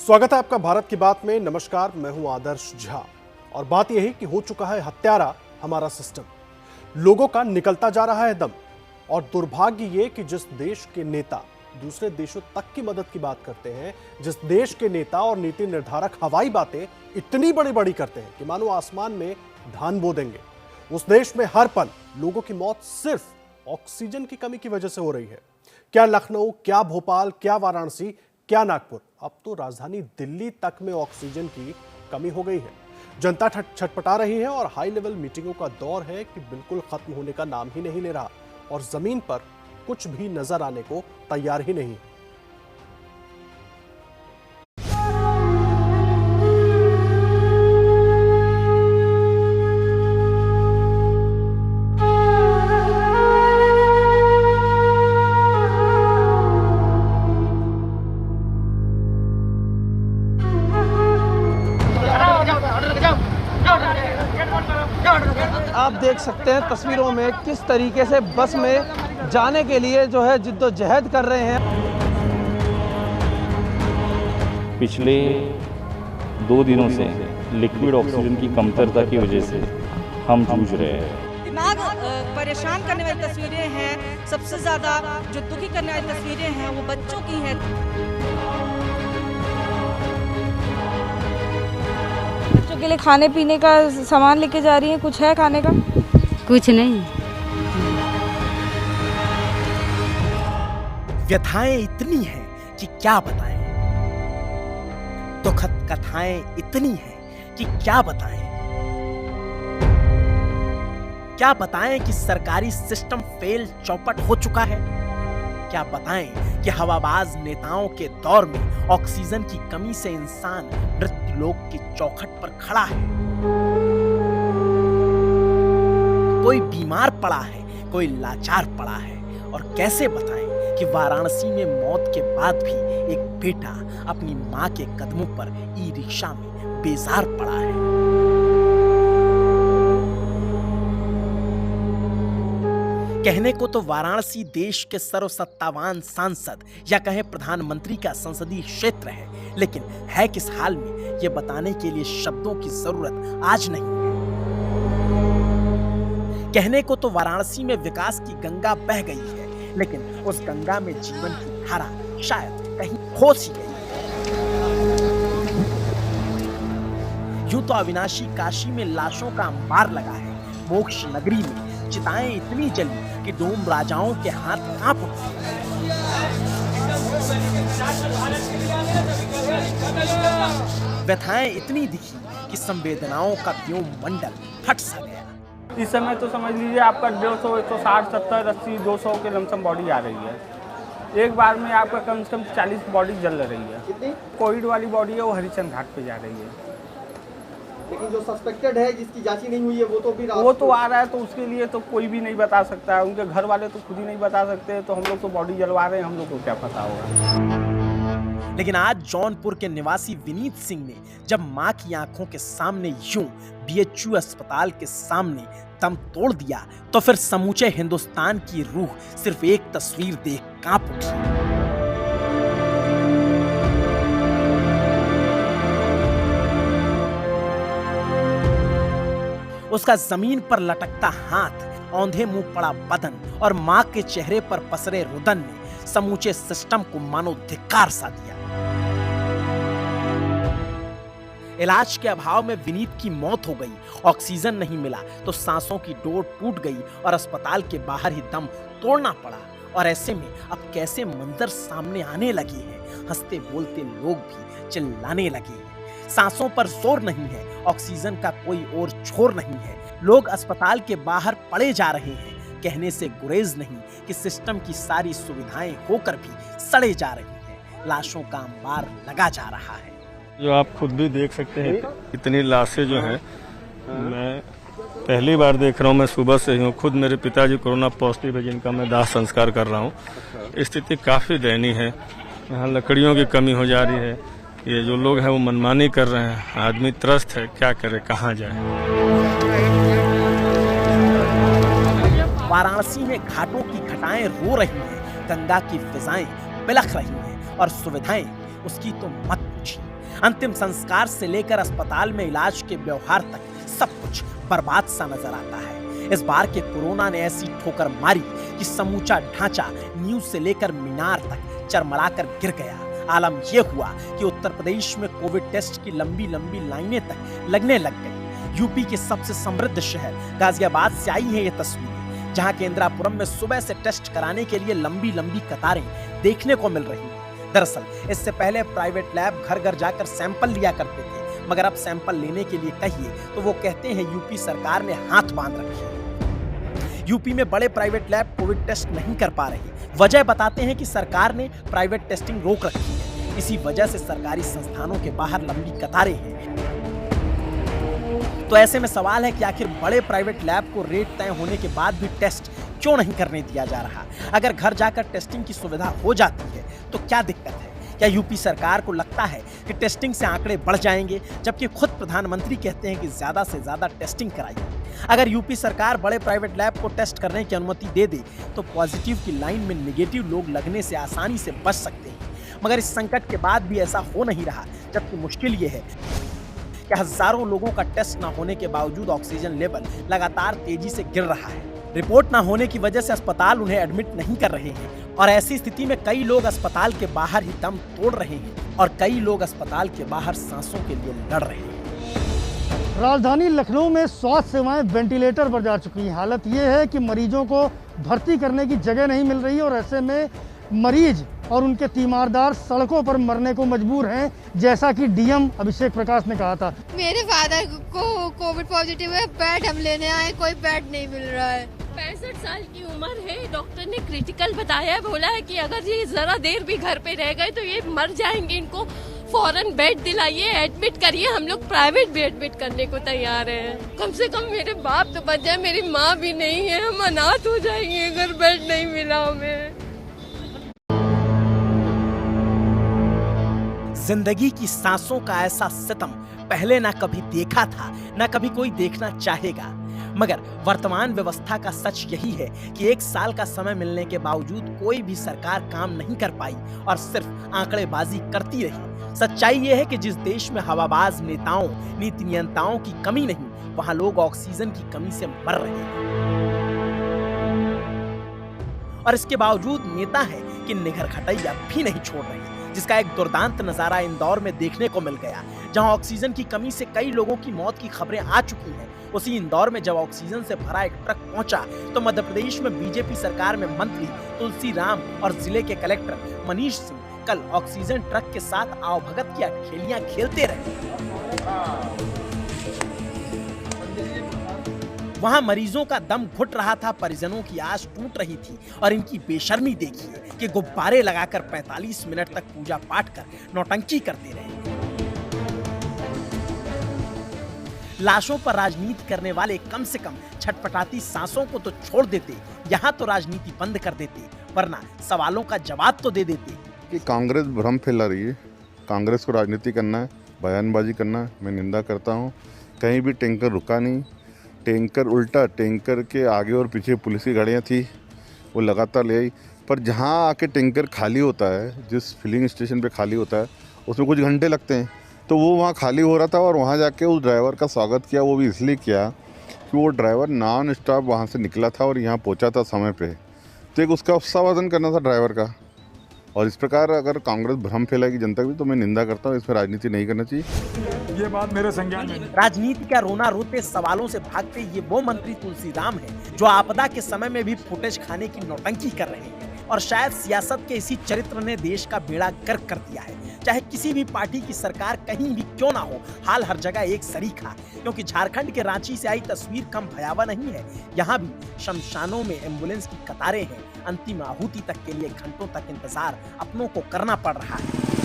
स्वागत है आपका भारत की बात में। नमस्कार, मैं हूं आदर्श झा और बात यही कि हो चुका है हत्यारा हमारा सिस्टम। लोगों का निकलता जा रहा है दम और दुर्भाग्य ये कि जिस देश के नेता दूसरे देशों तक की मदद की बात करते हैं, जिस देश के नेता और नीति निर्धारक हवाई बातें इतनी बड़ी बड़ी करते हैं कि मानो आसमान में धान बो देंगे, उस देश में हर पल लोगों की मौत सिर्फ ऑक्सीजन की कमी की वजह से हो रही है। क्या लखनऊ, क्या भोपाल, क्या वाराणसी, क्या नागपुर, अब तो राजधानी दिल्ली तक में ऑक्सीजन की कमी हो गई है। जनता छटपटा रही है और हाई लेवल मीटिंगों का दौर है कि बिल्कुल खत्म होने का नाम ही नहीं ले रहा और जमीन पर कुछ भी नजर आने को तैयार ही नहीं। आप देख सकते हैं तस्वीरों में किस तरीके से बस में जाने के लिए जो है जिद्दोजहद कर रहे हैं। पिछले 2 दिनों से लिक्विड ऑक्सीजन की कमतरता की वजह से हम जूझ रहे हैं। दिमाग परेशान करने वाली तस्वीरें हैं। सबसे ज़्यादा जो दुखी करने वाली तस्वीरें हैं वो बच्चों की हैं। बच्चों के लिए खाने पीने का सामान लेके जा रही हैं। कुछ है खाने का? कुछ नहीं। व्यथाएं इतनी हैं कि क्या बताएं, दुखद कथाएं इतनी हैं कि क्या बताएं। क्या बताएं कि सरकारी सिस्टम फेल चौपट हो चुका है। क्या बताएं कि हवाबाज नेताओं के दौर में ऑक्सीजन की कमी से इंसान मृत्यु लोक की चौखट पर खड़ा है। कोई बीमार पड़ा है, कोई लाचार पड़ा है। और कैसे बताएं कि वाराणसी में मौत के बाद भी एक बेटा अपनी मां के कदमों पर ई रिक्शा में बेजार पड़ा है। कहने को तो वाराणसी देश के सर्वसत्तावान सांसद या कहें प्रधानमंत्री का संसदीय क्षेत्र है, लेकिन है किस हाल में ये बताने के लिए शब्दों की जरूरत आज नहीं है। कहने को तो वाराणसी में विकास की गंगा बह गई है, लेकिन उस गंगा में जीवन की धारा शायद कहीं खो सी गई है। यूं तो अविनाशी काशी में लाशों का अंबार लगा है। मोक्ष नगरी में चिताएं इतनी जली कि डोम राजाओं के हाथ कांप उठे। व्यथाएं इतनी दिखी कि संवेदनाओं का व्योम मंडल फट सा गया। इस समय तो समझ लीजिए आपका 150, 160, 70, 80, 200 के लमसम बॉडी आ रही है। एक बार में आपका कम से कम 40 बॉडी जल रही है। कोविड वाली बॉडी है वो हरिचंद घाट पे जा रही है। लेकिन जो सस्पेक्टेड है, जिसकी जांच नहीं हुई है, वो तो आ रहा है, तो उसके लिए तो कोई भी नहीं बता सकता है। उनके घर वाले तो खुद ही नहीं बता सकते, तो हम लोग तो बॉडी जलवा रहे हैं, हम लोग को क्या पता होगा। लेकिन आज जौनपुर के निवासी विनीत सिंह ने जब मां की आंखों के सामने यूं बीएचयू अस्पताल के सामने दम तोड़ दिया, तो फिर समूचे हिंदुस्तान की रूह सिर्फ एक तस्वीर देख कांप उठी। उसका जमीन पर लटकता हाथ, औंधे मुंह पड़ा बदन और मां के चेहरे पर पसरे रुदन ने समूचे सिस्टम को मानो धिक्कार सा दिया। इलाज के अभाव में विनीत की मौत हो गई। ऑक्सीजन नहीं मिला तो सांसों की डोर टूट गई और अस्पताल के बाहर ही दम तोड़ना पड़ा। और ऐसे में अब कैसे मंजर सामने आने लगे हैं। हंसते बोलते लोग भी चिल्लाने लगे हैं। सांसों पर जोर नहीं है, ऑक्सीजन का कोई और छोर नहीं है। लोग अस्पताल के बाहर पड़े जा रहे हैं। कहने से गुरेज नहीं कि सिस्टम की सारी सुविधाएं होकर भी सड़े जा रही हैं। लाशों का अंबार लगा जा रहा है। जो आप खुद भी देख सकते हैं, इतनी लाशें जो हैं, मैं पहली बार देख रहा हूँ। मैं सुबह से ही हूँ। खुद मेरे पिताजी कोरोना पॉजिटिव है, जिनका मैं दाह संस्कार कर रहा हूँ। स्थिति काफ़ी दयनीय है। यहाँ लकड़ियों की कमी हो जा रही है। ये जो लोग हैं वो मनमानी कर रहे हैं। आदमी त्रस्त है, क्या करे, कहाँ जाए। वाराणसी में घाटों की घटाएं रो रही हैं, गंगा की फिजाएं बिलख रही हैं और सुविधाएं उसकी तो मत पूछिए। अंतिम संस्कार से लेकर अस्पताल में इलाज के व्यवहार तक सब कुछ बर्बाद सा नजर आता है। इस बार के कोरोना ने ऐसी ठोकर मारी कि समूचा ढांचा नींव से लेकर मीनार तक चरमराकर गिर गया। आलम यह हुआ कि उत्तर प्रदेश में कोविड टेस्ट की लंबी लंबी लाइनें तक लगने लग गई। यूपी के सबसे समृद्ध शहर गाजियाबाद से आई है ये तस्वीरें, जहां के इंदिरापुरम में सुबह से टेस्ट कराने के लिए लंबी लंबी कतारें देखने को मिल रही हैं। दरअसल इससे पहले प्राइवेट लैब घर घर जाकर सैंपल लिया करते थे, मगर अब सैंपल लेने के लिए कहिए तो वो कहते हैं यूपी सरकार ने हाथ बांध रखे हैं। यूपी में बड़े प्राइवेट लैब कोविड टेस्ट नहीं कर पा रही। वजह बताते हैं कि सरकार ने प्राइवेट टेस्टिंग रोक रखी है। इसी वजह से सरकारी संस्थानों के बाहर लंबी कतारें हैं। तो ऐसे में सवाल है कि आखिर बड़े प्राइवेट लैब को रेट तय होने के बाद भी टेस्ट क्यों नहीं करने दिया जा रहा? अगर घर जाकर टेस्टिंग की सुविधा हो जाती है तो क्या दिक्कत है? क्या यूपी सरकार को लगता है कि टेस्टिंग से आंकड़े बढ़ जाएंगे, जबकि खुद प्रधानमंत्री कहते हैं कि ज्यादा से ज्यादा टेस्टिंग कराइए? अगर यूपी सरकार बड़े प्राइवेट लैब को टेस्ट करने की अनुमति दे दे तो पॉजिटिव की लाइन में नेगेटिव लोग लगने से आसानी से बच सकते हैं। मगर इस संकट के बाद भी ऐसा हो नहीं रहा, जबकि मुश्किल ये है कि हजारों लोगों का टेस्ट न होने के बावजूद ऑक्सीजन लेवल लगातार तेजी से गिर रहा है। रिपोर्ट न होने की वजह से अस्पताल उन्हें एडमिट नहीं कर रहे हैं और ऐसी स्थिति में कई लोग अस्पताल के बाहर ही दम तोड़ रहे हैं और कई लोग अस्पताल के बाहर सांसों के लिए लड़ रहे हैं। राजधानी लखनऊ में स्वास्थ्य सेवाएं वेंटिलेटर पर जा चुकी हैं। हालत ये है कि मरीजों को भर्ती करने की जगह नहीं मिल रही और ऐसे में मरीज और उनके तीमारदार सड़कों पर मरने को मजबूर हैं, जैसा कि डीएम अभिषेक प्रकाश ने कहा था। मेरे फादर को कोविड पॉजिटिव है, बेड हम लेने आए, कोई बेड नहीं मिल रहा है। 65 साल की उम्र है, डॉक्टर ने क्रिटिकल बताया है, बोला है कि अगर ये जरा देर भी घर पे रह गए तो ये मर जाएंगे, इनको फौरन बेड दिलाइए, एडमिट करिए। हम लोग प्राइवेट भी एडमिट करने को तैयार हैं। कम से कम मेरे बाप तो बच जाए, मेरी माँ भी नहीं है, हम अनाथ हो जाएंगे अगर बेड नहीं मिला हमें। जिंदगी की सांसों का ऐसा सितम पहले ना कभी देखा था, ना कभी कोई देखना चाहेगा। मगर वर्तमान व्यवस्था का सच यही है कि 1 साल का समय मिलने के बावजूद कोई भी सरकार काम नहीं कर पाई और सिर्फ आंकड़ेबाजी करती रही। सच्चाई यह है कि जिस देश में हवाबाज नेताओं, नीति नियंताओं की कमी नहीं, वहां लोग ऑक्सीजन की कमी से मर रहे हैं। और इसके बावजूद नेता है कि निगर खटाई अब भी नहीं छोड़ रहे, जिसका एक दुर्दांत नजारा इंदौर में देखने को मिल गया, जहां ऑक्सीजन की कमी से कई लोगों की मौत की खबरें आ चुकी हैं। उसी इंदौर में जब ऑक्सीजन से भरा एक ट्रक पहुंचा तो मध्य प्रदेश में बीजेपी सरकार में मंत्री तुलसी राम और जिले के कलेक्टर मनीष सिंह कल ऑक्सीजन ट्रक के साथ आवभगत की खेलियां खेलते रहे। वहां मरीजों का दम घुट रहा था, परिजनों की आस टूट रही थी और इनकी बेशर्मी देखिए कि गुब्बारे लगाकर 45 मिनट तक पूजा पाठ कर नौटंकी करते रहे। लाशों पर राजनीति करने वाले कम से कम छटपटाती सांसों को तो छोड़ देते, यहाँ तो राजनीति बंद कर देते, वरना सवालों का जवाब तो दे देते। कि कांग्रेस भ्रम फैला रही है, कांग्रेस को राजनीति करना है, बयानबाजी करना है। मैं निंदा करता हूँ। कहीं भी टैंकर रुका नहीं, टैंकर उल्टा, टैंकर के आगे और पीछे पुलिस की गाड़ियाँ थी, वो लगातार ले आई। पर जहाँ आके टैंकर खाली होता है, जिस फिलिंग स्टेशन पे खाली होता है, उसमें कुछ घंटे लगते हैं, तो वो वहाँ खाली हो रहा था और वहाँ जाके उस ड्राइवर का स्वागत किया। वो भी इसलिए किया कि वो ड्राइवर नॉन स्टॉप वहाँ से निकला था और यहाँ पहुँचा था समय पे, तो एक उसका उत्साहवर्धन करना था ड्राइवर का। और इस प्रकार अगर कांग्रेस भ्रम फैलाएगी जनता की, तो मैं निंदा करता हूँ। इसमें राजनीति नहीं करना चाहिए। ये बात मेरे संज्ञान में। राजनीति का रोना रोते, सवालों से भागते ये वो मंत्री तुलसी राम है जो आपदा के समय में भी फुटेज खाने की नौटंकी कर रहे हैं। और शायद सियासत के इसी चरित्र ने देश का बेड़ा गर्क कर दिया है। चाहे किसी भी पार्टी की सरकार कहीं भी क्यों ना हो, हाल हर जगह एक सरीखा। क्योंकि झारखंड के रांची से आई तस्वीर कम भयावह नहीं है। यहाँ भी शमशानों में एम्बुलेंस की कतारें हैं। अंतिम आहुति तक के लिए घंटों तक इंतजार अपनों को करना पड़ रहा है।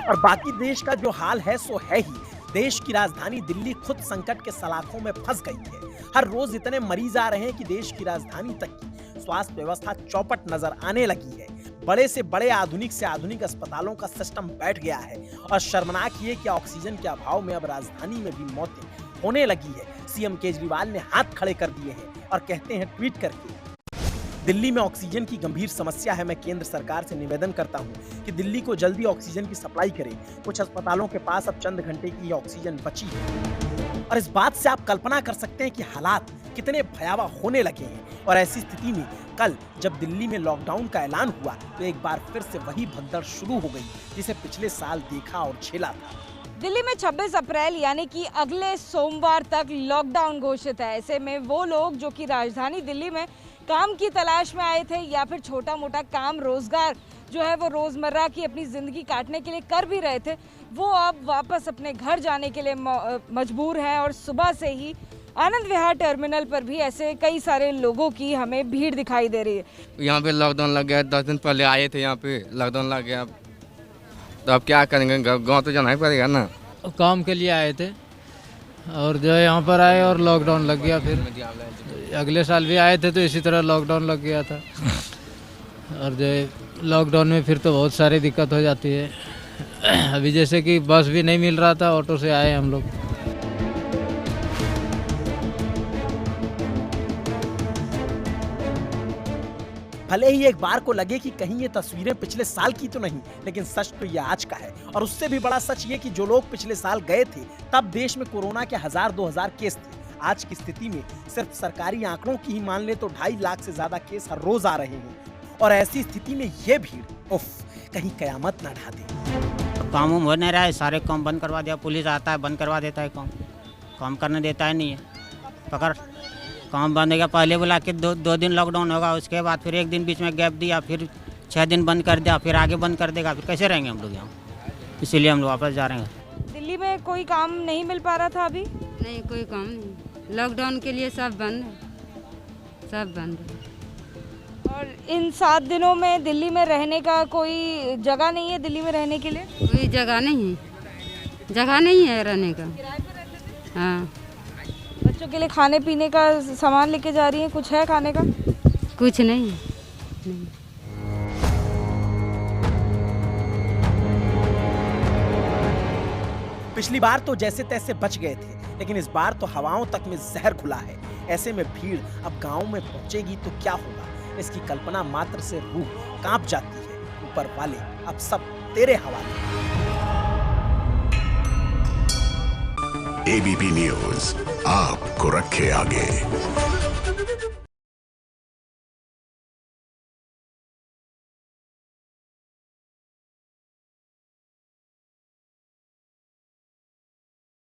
और बाकी देश का जो हाल है सो है ही। देश की राजधानी दिल्ली खुद संकट के सलाखों में फंस गई है। हर रोज इतने मरीज आ रहे हैं कि देश की राजधानी तक की स्वास्थ्य व्यवस्था चौपट नजर आने लगी है। बड़े से बड़े, आधुनिक से आधुनिक अस्पतालों का सिस्टम बैठ गया है। और शर्मनाक ये कि ऑक्सीजन के अभाव में अब राजधानी में भी मौतें होने लगी है। सीएम केजरीवाल ने हाथ खड़े कर दिए हैं और कहते हैं ट्वीट करके, दिल्ली में ऑक्सीजन की गंभीर समस्या है। मैं केंद्र सरकार से निवेदन करता हूं कि दिल्ली को जल्दी ऑक्सीजन की सप्लाई करे। कुछ अस्पतालों के पास अब चंद घंटे की ऑक्सीजन बची है और इस बात से आप कल्पना कर सकते हैं कि हालात कितने भयावह होने लगे हैं। और ऐसी स्थिति में कल जब दिल्ली में लॉकडाउन का ऐलान हुआ तो एक बार फिर से वही भगदड़ शुरू हो गई जिसे पिछले साल देखा और झेला था। दिल्ली में 26 अप्रैल यानी कि अगले सोमवार तक लॉकडाउन घोषित है। ऐसे में वो लोग जो कि राजधानी दिल्ली में काम की तलाश में आए थे या फिर छोटा मोटा काम रोजगार जो है वो रोजमर्रा की अपनी जिंदगी काटने के लिए कर भी रहे थे, वो अब वापस अपने घर जाने के लिए मजबूर हैं। और सुबह से ही आनंद विहार टर्मिनल पर भी ऐसे कई सारे लोगों की हमें भीड़ दिखाई दे रही है। यहाँ पे लॉकडाउन लग गया, 10 दिन पहले आए थे, यहाँ पे लॉकडाउन लग गया, तो अब क्या करेंगे, गाँव तो जाना ही पड़ेगा ना। काम के लिए आए थे और जो यहाँ पर आए और लॉकडाउन लग गया। फिर अगले साल भी आए थे तो इसी तरह लॉकडाउन लग गया था। और जो लॉकडाउन में फिर तो बहुत सारी दिक्कत हो जाती है। अभी जैसे कि बस भी नहीं मिल रहा था, ऑटो से आए हम लोग। भले ही एक बार को लगे कि कहीं ये तस्वीरें पिछले साल की तो नहीं, लेकिन सच तो ये आज का है। और उससे भी बड़ा सच ये कि जो लोग पिछले साल गए थे तब देश में कोरोना के 1000-2000 केस थे। आज की स्थिति में सिर्फ सरकारी आंकड़ों की ही मान ले तो 2.5 लाख से ज्यादा केस हर रोज आ रहे हैं। और ऐसी स्थिति में ये भीड़ उफ, कहीं कयामत ना ढा दे। काम हो नहीं रहा है, सारे काम बंद करवा दिया। पुलिस आता है, बंद करवा देता है, काम करने देता है नहीं है। पकड़ काम बंद हो गया, पहले बोला कि दो दिन लॉकडाउन होगा, उसके बाद फिर 1 दिन बीच में गैप दिया, फिर 6 दिन बंद कर दिया, फिर आगे बंद कर देगा। फिर कैसे रहेंगे हम लोग यहाँ? इसीलिए हम लोग वापस जा रहे हैं। दिल्ली में कोई काम नहीं मिल पा रहा था अभी? नहीं, कोई काम नहीं। लॉकडाउन के लिए सब बंद है, सब बंद है। और इन 7 दिनों में दिल्ली में रहने का कोई जगह नहीं है? दिल्ली में रहने के लिए कोई जगह नहीं है, जगह नहीं है रहने का। हाँ, बच्चों के लिए खाने पीने का सामान लेके जा रही हैं, कुछ है खाने का? कुछ नहीं, नहीं। पिछली बार तो जैसे तैसे बच गए थे, लेकिन इस बार तो हवाओं तक में जहर खुला है। ऐसे में भीड़ अब गांव में पहुंचेगी तो क्या होगा, इसकी कल्पना मात्र से रूह कांप जाती है। ऊपर वाले अब सब तेरे हवाले। एबीपी न्यूज आपको रखे आगे।